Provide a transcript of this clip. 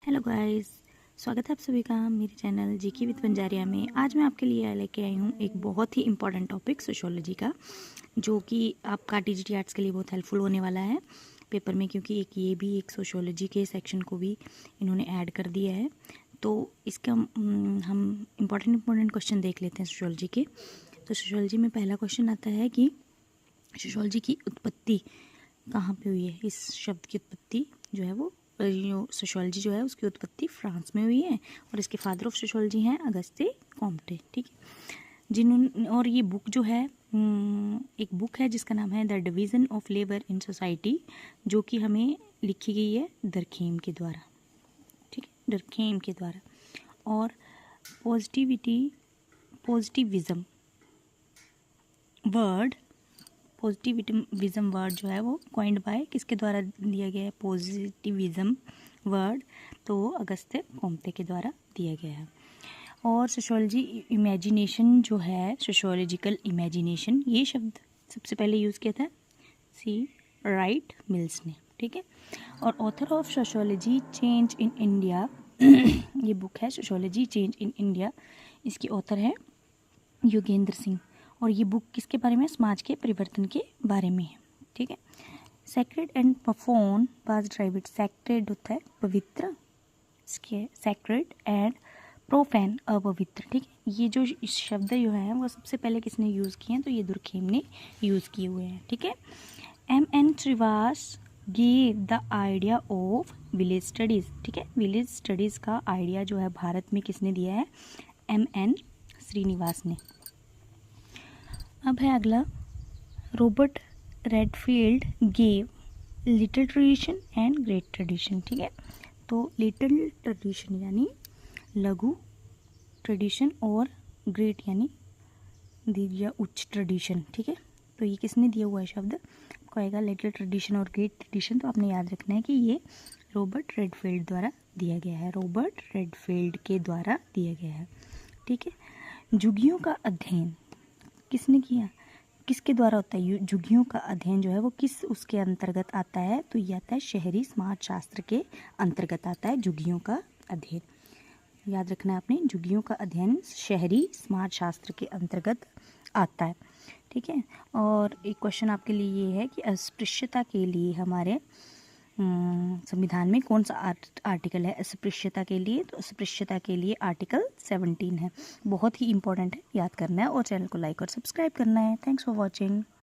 Hello guys, स्वागत है आप सभी का मेरे चैनल जीके विद पंजारिया में। आज मैं आपके लिए लेके आई हूँ एक बहुत ही इम्पॉर्टेंट टॉपिक सोशियोलॉजी का, जो कि आपका टीजीटी आर्ट्स के लिए बहुत हेल्पफुल होने वाला है पेपर में, क्योंकि ये भी एक सोशियोलॉजी के सेक्शन को भी इन्होंने ऐड कर दिया है। तो इसका हम इम्पॉर्टेंट क्वेश्चन देख लेते हैं सोशियोलॉजी के। तो सोशियोलॉजी में पहला क्वेश्चन आता है कि सोशियोलॉजी की उत्पत्ति कहाँ पे हुई है। इस शब्द की उत्पत्ति जो है वो सोशियोलॉजी जो है उसकी उत्पत्ति फ्रांस में हुई है, और इसके फादर ऑफ सोशियोलॉजी हैं अगस्ते कॉम्टे। ठीक है, जिन्होंने, और ये बुक जो है एक बुक है जिसका नाम है the division of labour in society, जो कि हमें लिखी गई है दरखेम के द्वारा। ठीक है, दरखेम के द्वारा। और पॉजिटिविज्म वर्ड जो है वो कॉइंड बाय किसके द्वारा दिया गया है। पॉजिटिविज्म वर्ड तो अगस्ते कॉम्टे के द्वारा दिया गया है। और सोशियोलॉजी इमेजिनेशन जो है, सोशियोलॉजिकल इमेजिनेशन, ये शब्द सबसे पहले यूज़ किया था सी राइट मिल्स ने। ठीक है, और author of sociology change in India ये बुक है सोशियोलॉजी चेंज इन इंडिया, इसकी ऑथर है योगेंद्र सिंह। और ये बुक किसके बारे में, समाज के परिवर्तन के बारे में है। ठीक है, सैक्रेड एंड परफॉर्म वाज ड्राइविड, सैक्रेड होता है पवित्र, इसके सैक्रेड एंड प्रोफैन अपवित्र। ठीक है, ये जो शब्द जो है वो सबसे पहले किसने यूज़ किए हैं, तो ये दुर्खेम ने यूज़ किए हुए हैं। ठीक है, M.N. Shrivas gave the idea of village studies. ठीक है, विलेज स्टडीज़ का आइडिया जो है भारत में किसने दिया है, M.N. श्रीनिवास ने। अब है अगला, Robert Redfield gave little tradition and great tradition. ठीक है, तो लिटिल ट्रेडिशन यानी लघु ट्रेडिशन और ग्रेट यानी दिव्य उच्च ट्रेडिशन। ठीक है, तो ये किसने दिया हुआ है शब्द, आपको आएगा लिटिल ट्रेडिशन और ग्रेट ट्रेडिशन। तो आपने याद रखना है कि ये रॉबर्ट रेडफील्ड द्वारा दिया गया है, रॉबर्ट रेडफील्ड के द्वारा दिया गया है। ठीक है, झुग्गियों का अध्ययन किसने किया, किसके द्वारा होता है झुग्गियों का अध्ययन जो है वो किस उसके अंतर्गत आता है, तो ये आता है शहरी समाज शास्त्र के अंतर्गत आता है झुग्गियों का अध्ययन। याद रखना है आपने, झुग्गियों का अध्ययन शहरी समाज शास्त्र के अंतर्गत आता है। ठीक है, और एक क्वेश्चन आपके लिए ये है कि अस्पृश्यता के लिए हमारे संविधान में कौन सा आर्टिकल है अस्पृश्यता के लिए, तो अस्पृश्यता के लिए आर्टिकल 17 है। बहुत ही इंपॉर्टेंट है, याद करना है, और चैनल को लाइक और सब्सक्राइब करना है। Thanks for watching.